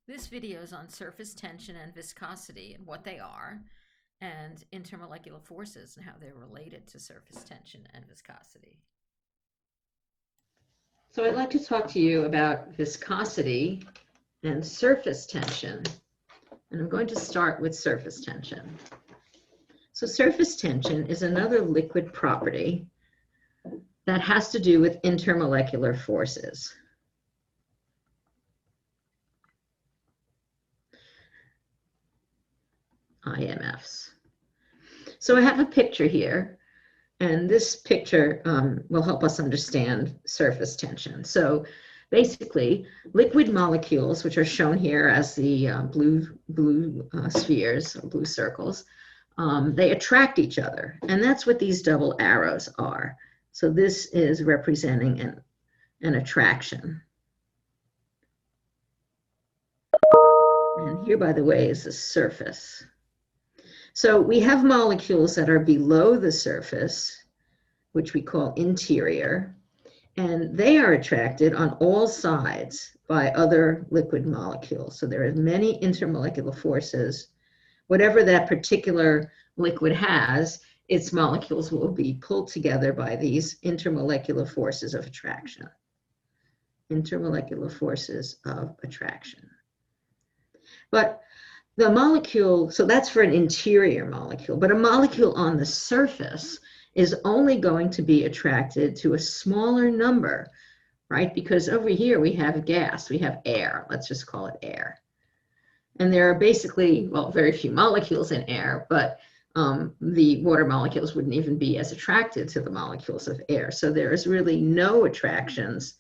This video is on surface tension and viscosity and what they are, and intermolecular forces and how they're related to surface tension and viscosity. So I'd like to talk to you about viscosity and surface tension. And I'm going to start with surface tension. So surface tension is another liquid property that has to do with intermolecular forces. IMFs. So I have a picture here, and this picture will help us understand surface tension. So basically, liquid molecules, which are shown here as the blue spheres, or blue circles, they attract each other, and that's what these double arrows are. So this is representing an attraction. And here, by the way, is the surface. So we have molecules that are below the surface, which we call interior, and they are attracted on all sides by other liquid molecules. So there are many intermolecular forces. Whatever that particular liquid has, its molecules will be pulled together by these intermolecular forces of attraction. Intermolecular forces of attraction. But the molecule, so that's for an interior molecule, but a molecule on the surface is only going to be attracted to a smaller number, right? Because over here we have gas, we have air, let's just call it air. And there are basically, well, very few molecules in air, but the water molecules wouldn't even be as attracted to the molecules of air. So there is really no attractions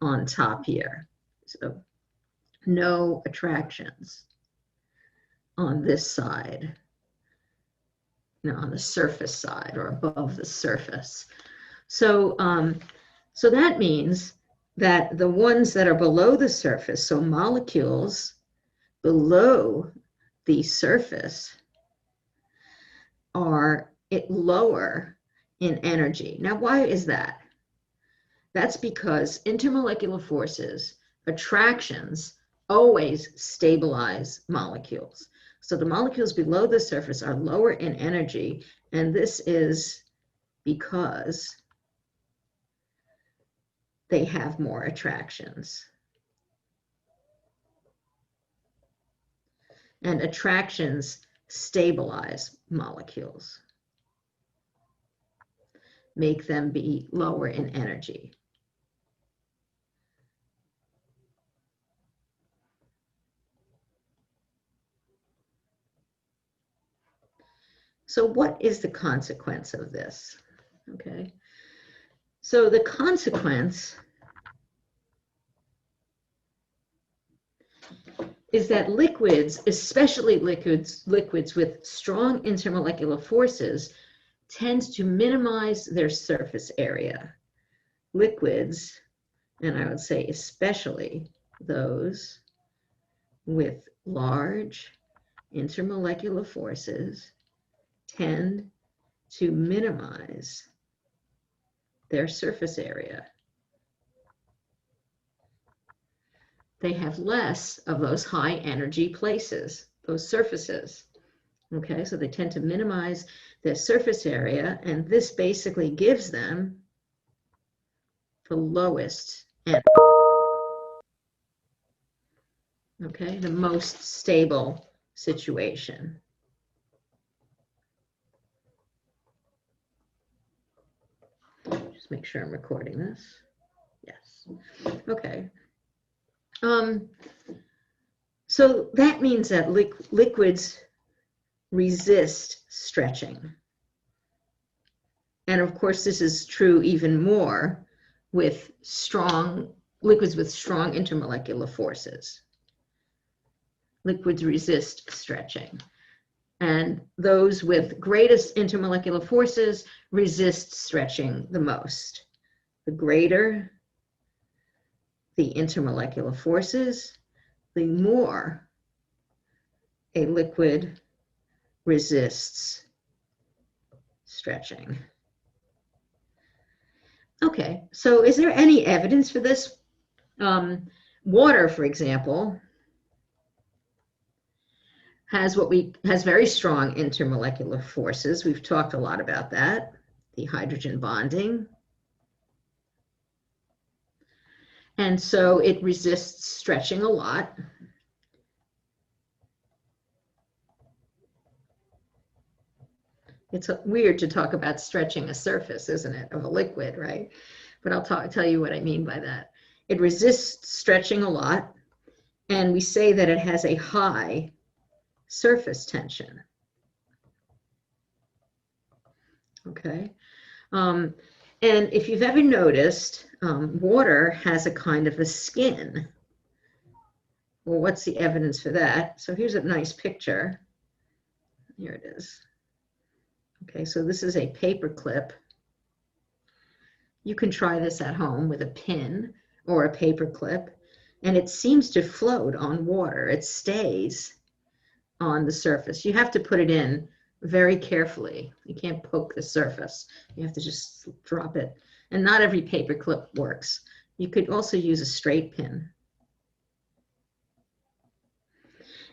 on top here. So no attractions on this side, on the surface side or above the surface. So, so that means that the ones that are below the surface, so molecules below the surface, are lower in energy. Now, why is that? That's because intermolecular forces, attractions, always stabilize molecules. So the molecules below the surface are lower in energy, and this is because they have more attractions. And attractions stabilize molecules, make them be lower in energy. So what is the consequence of this? Okay, so the consequence is that liquids, especially liquids with strong intermolecular forces, tend to minimize their surface area. Liquids, and I would say especially those with large intermolecular forces, tend to minimize their surface area. They have less of those high energy places, those surfaces. Okay, so they tend to minimize their surface area, and this basically gives them the lowest energy. Okay, the most stable situation. Just make sure I'm recording this. Yes. Okay. So that means that liquids resist stretching. And of course, this is true even more with liquids with strong intermolecular forces. Liquids resist stretching. And those with greatest intermolecular forces resist stretching the most. The greater the intermolecular forces, the more a liquid resists stretching. Okay, so is there any evidence for this? Water, for example, has very strong intermolecular forces. We've talked a lot about that, the hydrogen bonding. And so it resists stretching a lot. It's weird to talk about stretching a surface, isn't it, of a liquid, right? But I'll tell you what I mean by that. It resists stretching a lot, and we say that it has a high surface tension. Okay. And if you've ever noticed, water has a kind of a skin. Well, what's the evidence for that? So here's a nice picture. Here it is. Okay, so this is a paper clip. You can try this at home with a pin or a paper clip, and it seems to float on water. It stays on the surface. You have to put it in very carefully. You can't poke the surface. You have to just drop it. And not every paper clip works. You could also use a straight pin.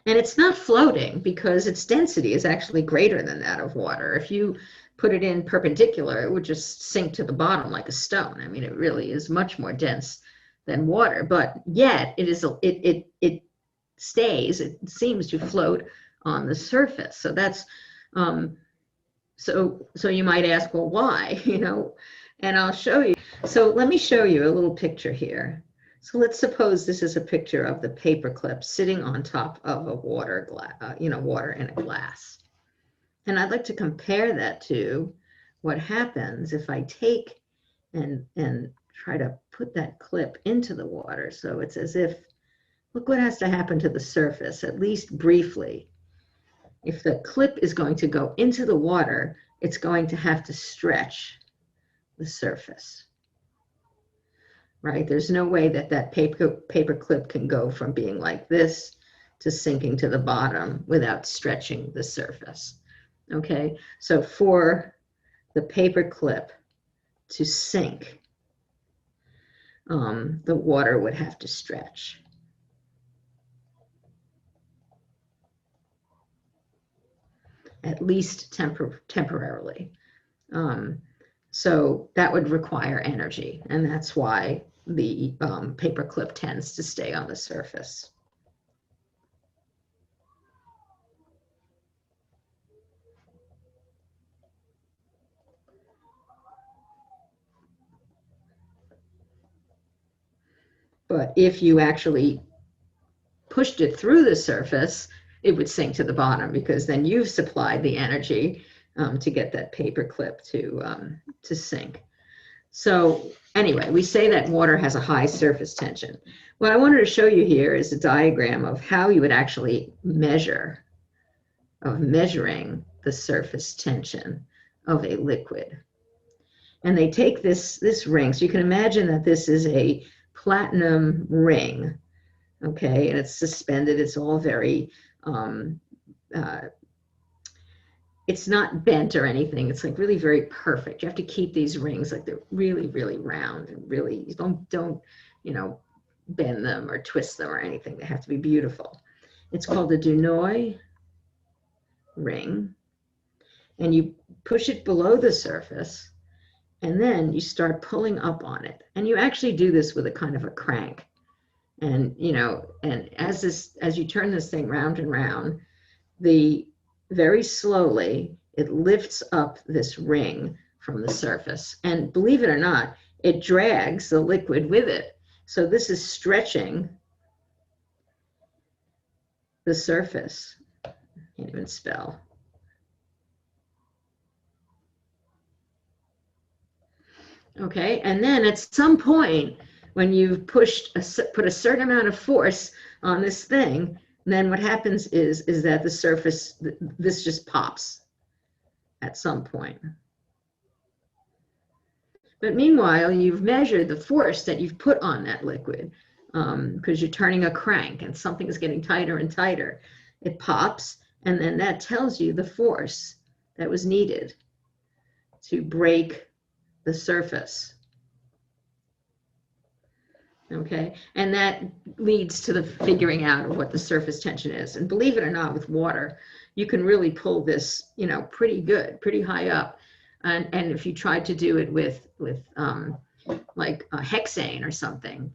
And it's not floating because its density is actually greater than that of water. If you put it in perpendicular, it would just sink to the bottom like a stone. I mean, it really is much more dense than water, but yet it stays, it seems to float on the surface. So that's, so you might ask, well, why, and I'll show you. So let me show you a little picture here. So let's suppose this is a picture of the paper clip sitting on top of a water in a glass. And I'd like to compare that to what happens if I take and try to put that clip into the water. So it's as if, look what has to happen to the surface, at least briefly. If the clip is going to go into the water, it's going to have to stretch the surface. Right? There's no way that paper clip can go from being like this to sinking to the bottom without stretching the surface. Okay, so for the paper clip to sink, the water would have to stretch. At least temporarily. So that would require energy, and that's why the paper clip tends to stay on the surface. But if you actually pushed it through the surface, it would sink to the bottom, because then you've supplied the energy to get that paper clip to sink. So anyway, we say that water has a high surface tension. What I wanted to show you here is a diagram of how you would actually measuring the surface tension of a liquid. And they take this ring. So you can imagine that this is a platinum ring, okay? And it's suspended. It's all very, it's not bent or anything. It's like really very perfect. You have to keep these rings like they're really, really round, and really, you don't bend them or twist them or anything. They have to be beautiful. It's called a Dunois ring. And you push it below the surface, and then you start pulling up on it. And you actually do this with a kind of a crank. And, and as you turn this thing round and round, very slowly, it lifts up this ring from the surface. And believe it or not, it drags the liquid with it. So this is stretching the surface. Can't even spell. Okay, and then at some point, when you've put a certain amount of force on this thing, then what happens is that the surface, this just pops at some point. But meanwhile, you've measured the force that you've put on that liquid, because you're turning a crank and something is getting tighter and tighter. It pops, and then that tells you the force that was needed to break the surface. Okay, and that leads to the figuring out of what the surface tension is. And believe it or not, with water, you can really pull this, you know, pretty good, pretty high up. And if you tried to do it with like a hexane or something,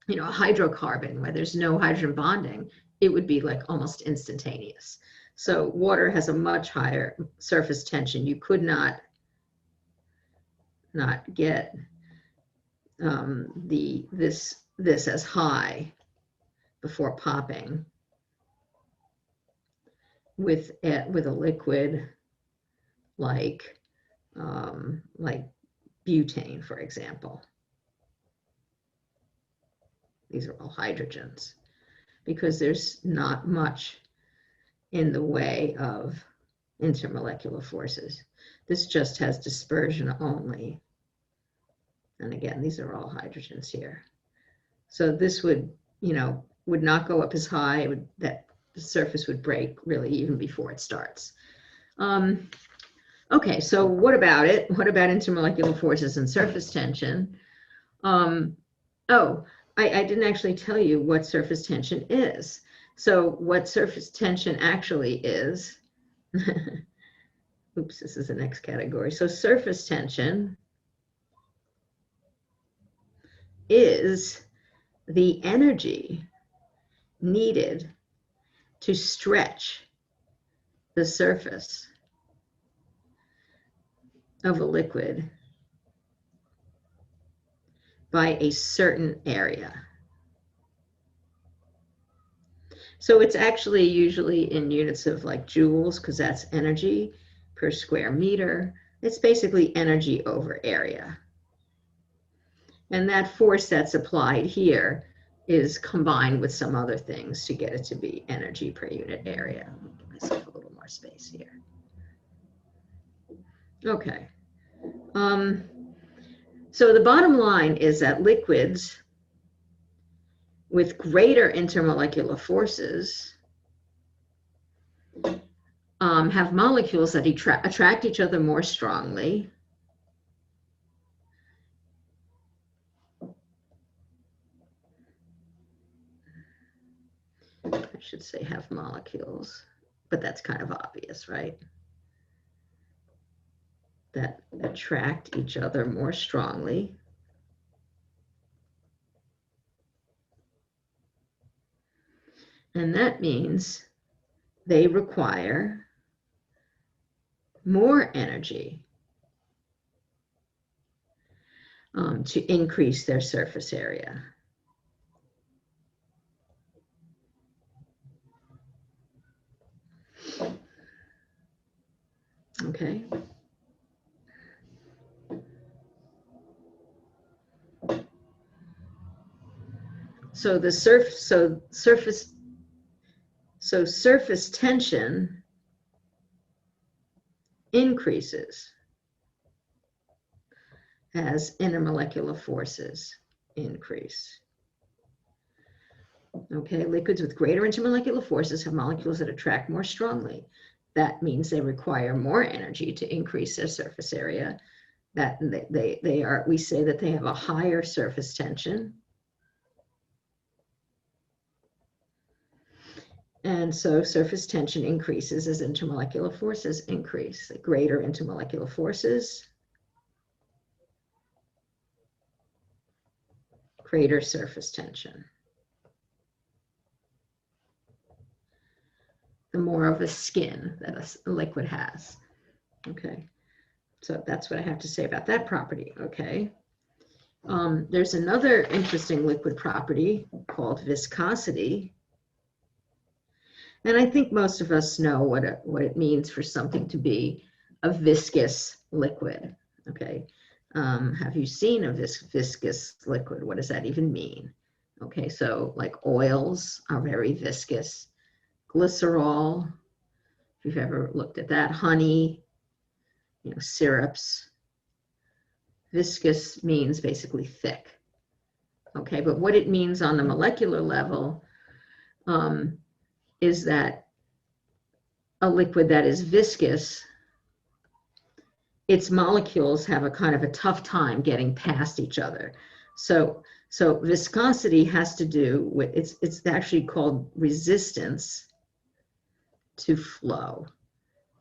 you know, a hydrocarbon where there's no hydrogen bonding, it would be like almost instantaneous. So water has a much higher surface tension. You could not get this as high before popping with a liquid like butane, for example. These are all hydrogens because there's not much in the way of intermolecular forces. This just has dispersion only. And again, these are all hydrogens here. So this would, you know, would not go up as high. That the surface would break really even before it starts. Okay, so what about it? What about intermolecular forces and surface tension? Oh, I didn't actually tell you what surface tension is. So what surface tension actually is, oops, this is the next category. So surface tension is the energy needed to stretch the surface of a liquid by a certain area. So it's actually usually in units of like joules, because that's energy per square meter. It's basically energy over area. And that force that's applied here is combined with some other things to get it to be energy per unit area. I'll give myself a little more space here. Okay. So the bottom line is that liquids with greater intermolecular forces have molecules that attract each other more strongly. I should say have molecules, but that's kind of obvious, right? That attract each other more strongly. And that means they require more energy to increase their surface area. Okay. So the surface tension increases as intermolecular forces increase. Okay, liquids with greater intermolecular forces have molecules that attract more strongly. That means they require more energy to increase their surface area. That we say that they have a higher surface tension. And so surface tension increases as intermolecular forces increase. The greater intermolecular forces, greater surface tension. The more of a skin that a liquid has. Okay, so that's what I have to say about that property. Okay, there's another interesting liquid property called viscosity. And I think most of us know what it means for something to be a viscous liquid. Okay, have you seen a viscous liquid? What does that even mean? Okay, so like oils are very viscous. Glycerol, if you've ever looked at that, honey, you know, syrups. Viscous means basically thick. Okay, but what it means on the molecular level is that a liquid that is viscous, its molecules have a kind of a tough time getting past each other. So So viscosity has to do with, it's actually called resistance to flow.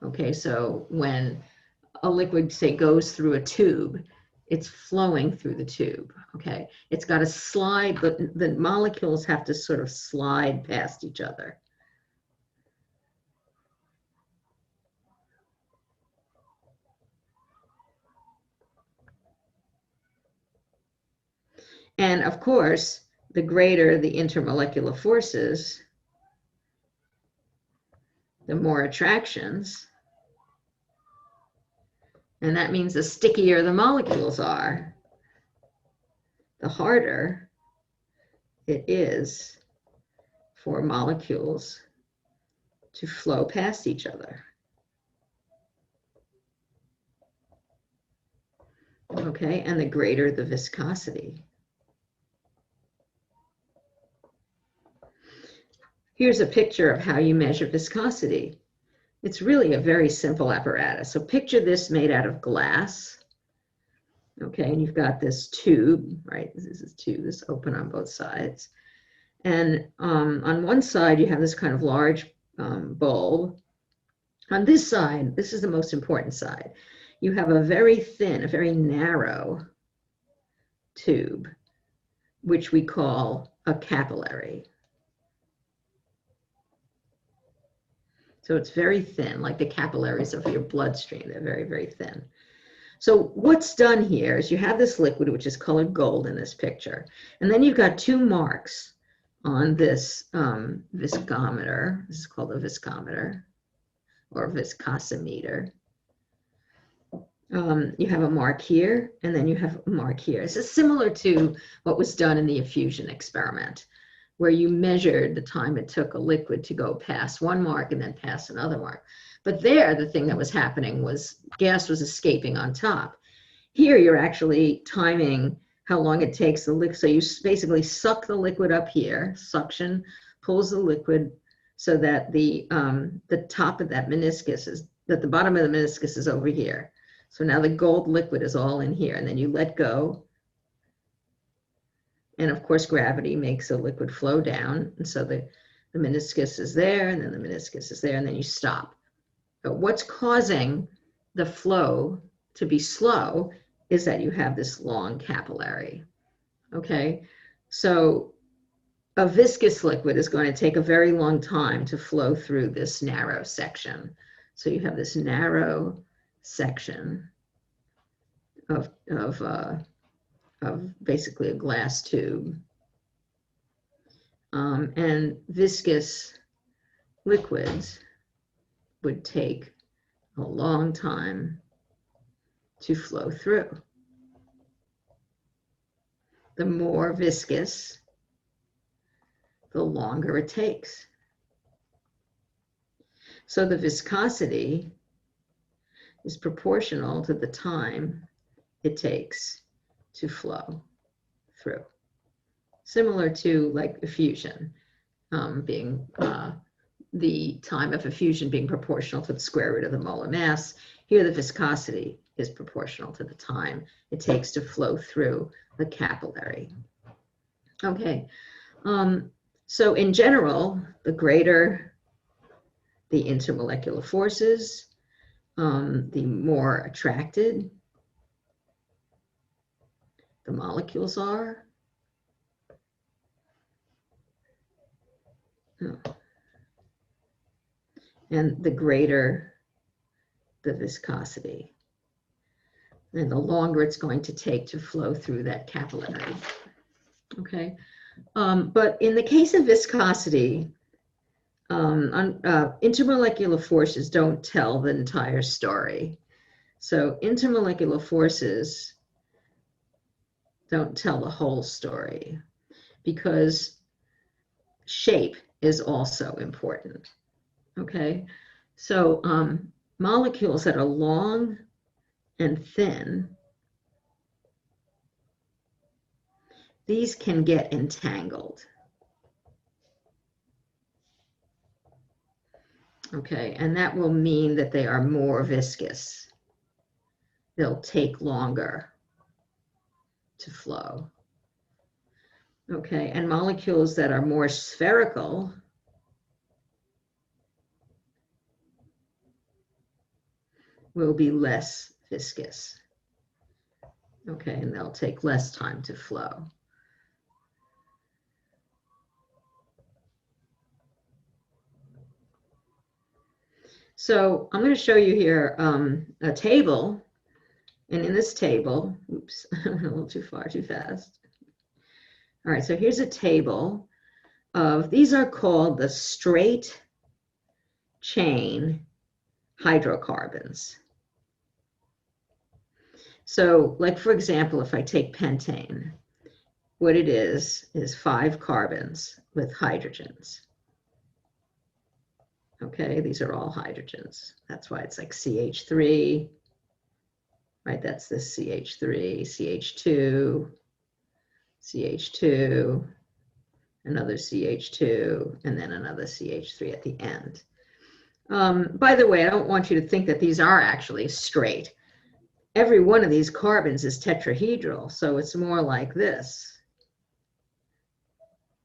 Okay, so when a liquid, say, goes through a tube, it's flowing through the tube, okay? It's got to slide, the molecules have to sort of slide past each other. And of course, the greater the intermolecular forces, the more attractions. And that means the stickier the molecules are, the harder it is for molecules to flow past each other. Okay, and the greater the viscosity. Here's a picture of how you measure viscosity. It's really a very simple apparatus. So picture this made out of glass. Okay, and you've got this tube, right? This is tube, this open on both sides. And on one side, you have this kind of large bulb. On this side, this is the most important side, you have a very thin, a very narrow tube, which we call a capillary. So it's very thin, like the capillaries of your bloodstream. They're very, very thin. So what's done here is you have this liquid, which is colored gold in this picture. And then you've got two marks on this viscometer. This is called a viscometer or viscosimeter. You have a mark here, and then you have a mark here. This is similar to what was done in the effusion experiment, where you measured the time it took a liquid to go past one mark and then past another mark. But there, the thing that was happening was gas was escaping on top. Here, you're actually timing how long it takes the liquid. So you basically suck the liquid up here, suction pulls the liquid so that the top of that meniscus is, that the bottom of the meniscus is over here. So now the gold liquid is all in here, and then you let go. And of course, gravity makes the liquid flow down. And so the meniscus is there, and then the meniscus is there, and then you stop. But what's causing the flow to be slow is that you have this long capillary. Okay, so a viscous liquid is going to take a very long time to flow through this narrow section. So you have this narrow section of basically a glass tube. And viscous liquids would take a long time to flow through. The more viscous, the longer it takes. So the viscosity is proportional to the time it takes to flow through. Similar to like effusion, being the time of effusion being proportional to the square root of the molar mass. Here the viscosity is proportional to the time it takes to flow through the capillary. Okay, so in general, the greater the intermolecular forces, the more attracted the molecules are. And the greater the viscosity, and the longer it's going to take to flow through that capillary. Okay, but in the case of viscosity, intermolecular forces don't tell the entire story. So intermolecular forces don't tell the whole story, because shape is also important. Okay, so molecules that are long and thin, these can get entangled. Okay, and that will mean that they are more viscous. They'll take longer to flow. Okay, and molecules that are more spherical will be less viscous. Okay, and they'll take less time to flow. So I'm going to show you here a table. And in this table, oops, I went a little too far, too fast. All right, so here's a table of, these are called the straight chain hydrocarbons. So like, for example, if I take pentane, what it is 5 carbons with hydrogens. Okay, these are all hydrogens. That's why it's like CH3, right? That's this CH3, CH2, CH2, another CH2, and then another CH3 at the end. By the way, I don't want you to think that these are actually straight. Every one of these carbons is tetrahedral, so it's more like this.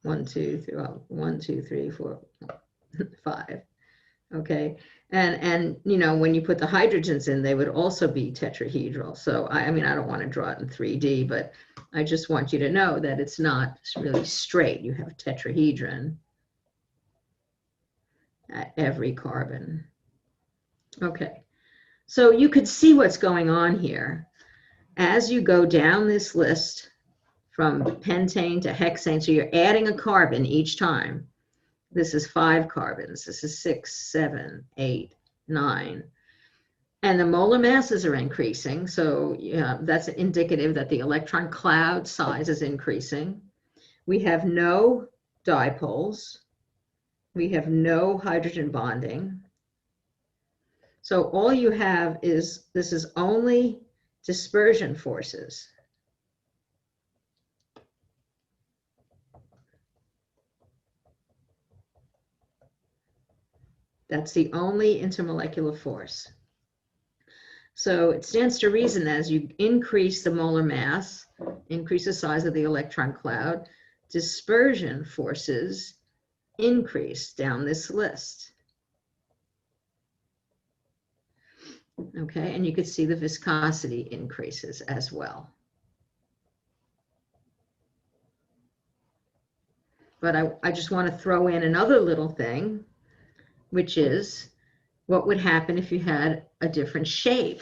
1, 2, 3, well, 1, 2, 3, 4, 5. Okay, and you know, when you put the hydrogens in, they would also be tetrahedral. So I mean, I don't want to draw it in 3D, but I just want you to know that it's not really straight. You have tetrahedron at every carbon. Okay, so you could see what's going on here as you go down this list from pentane to hexane. So you're adding a carbon each time. This is 5 carbons. This is 6, 7, 8, 9. And the molar masses are increasing. So that's indicative that the electron cloud size is increasing. We have no dipoles. We have no hydrogen bonding. So all you have is, this is only dispersion forces. That's the only intermolecular force. So it stands to reason that as you increase the molar mass, increase the size of the electron cloud, dispersion forces increase down this list. Okay, and you could see the viscosity increases as well. But I just want to throw in another little thing, which is what would happen if you had a different shape.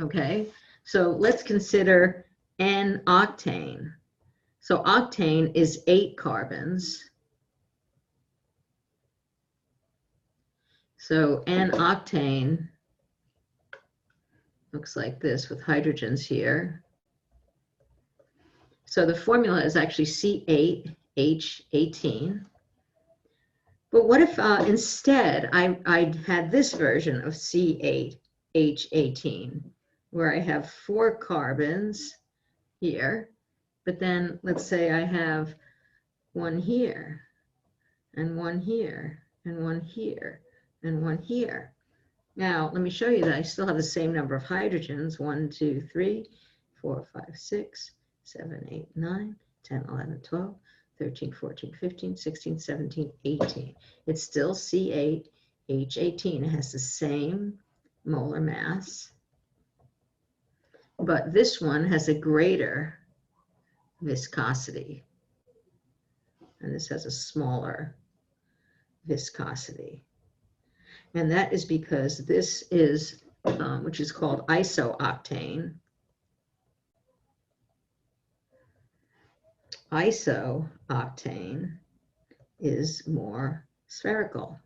Okay, so let's consider N-octane. So octane is 8 carbons. So N-octane looks like this with hydrogens here. So the formula is actually C8H18. But what if instead I had this version of C8H18, where I have 4 carbons here, but then let's say I have one here, and one here, and one here, and one here. Now, let me show you that I still have the same number of hydrogens, 1, 2, 3, 4, 5, 6, 7, 8, 9, 10, 11, 12, 13, 14, 15, 16, 17, 18. It's still C8H18. It has the same molar mass, but this one has a greater viscosity, and this has a smaller viscosity. And that is because this is, which is called isooctane. Isooctane is more spherical.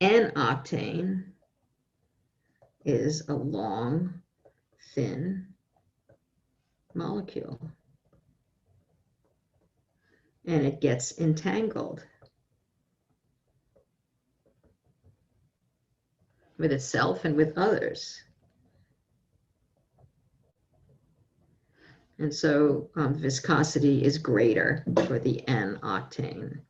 N-octane is a long, thin molecule, and it gets entangled with itself and with others. And so viscosity is greater for the N-octane.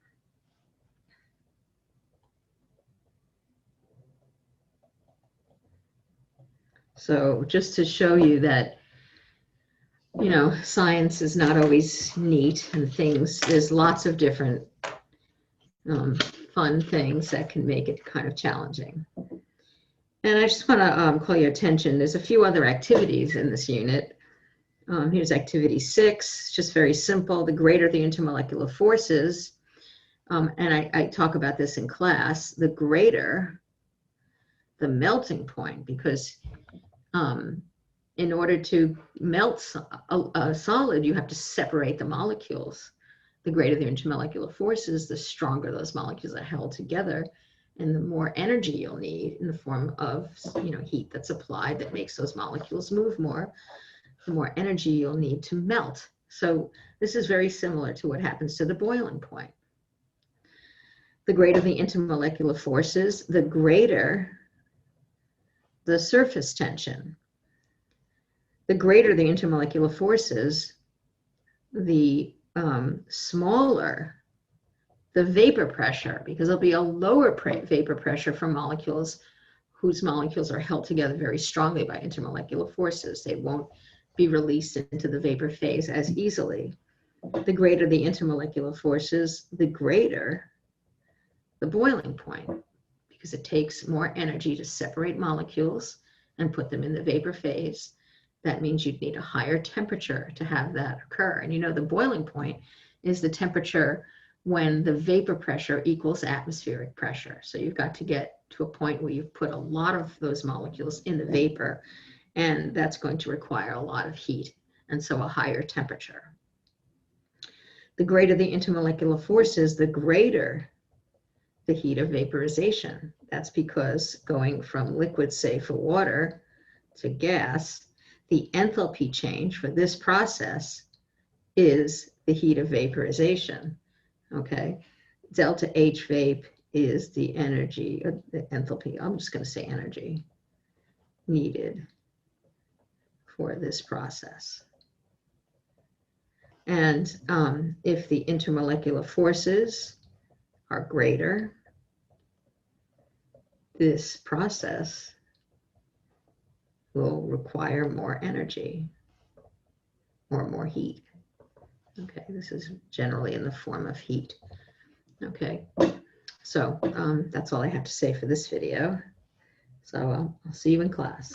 So just to show you that you know, science is not always neat and things, there's lots of different fun things that can make it kind of challenging. And I just want to call your attention, there's a few other activities in this unit. Here's activity 6, just very simple. The greater the intermolecular forces, and I talk about this in class, the greater the melting point, because in order to melt a solid, you have to separate the molecules. The greater the intermolecular forces, the stronger those molecules are held together, and the more energy you'll need in the form of, you know, heat that's applied that makes those molecules move more, the more energy you'll need to melt. So this is very similar to what happens to the boiling point. The greater the intermolecular forces, the greater the surface tension. The greater the intermolecular forces, the smaller the vapor pressure, because there'll be a lower vapor pressure for molecules whose molecules are held together very strongly by intermolecular forces. They won't be released into the vapor phase as easily. The greater the intermolecular forces, the greater the boiling point, because it takes more energy to separate molecules and put them in the vapor phase. That means you'd need a higher temperature to have that occur. And you know, the boiling point is the temperature when the vapor pressure equals atmospheric pressure. So you've got to get to a point where you've put a lot of those molecules in the vapor, and that's going to require a lot of heat, and so a higher temperature. The greater the intermolecular forces, the greater the heat of vaporization. That's because going from liquid, say for water, to gas, the enthalpy change for this process is the heat of vaporization, okay? Delta H vape is the energy, the enthalpy, I'm just gonna say energy, needed for this process. And if the intermolecular forces are greater, this process will require more energy or more heat. Okay, this is generally in the form of heat. Okay, so that's all I have to say for this video. So I'll see you in class.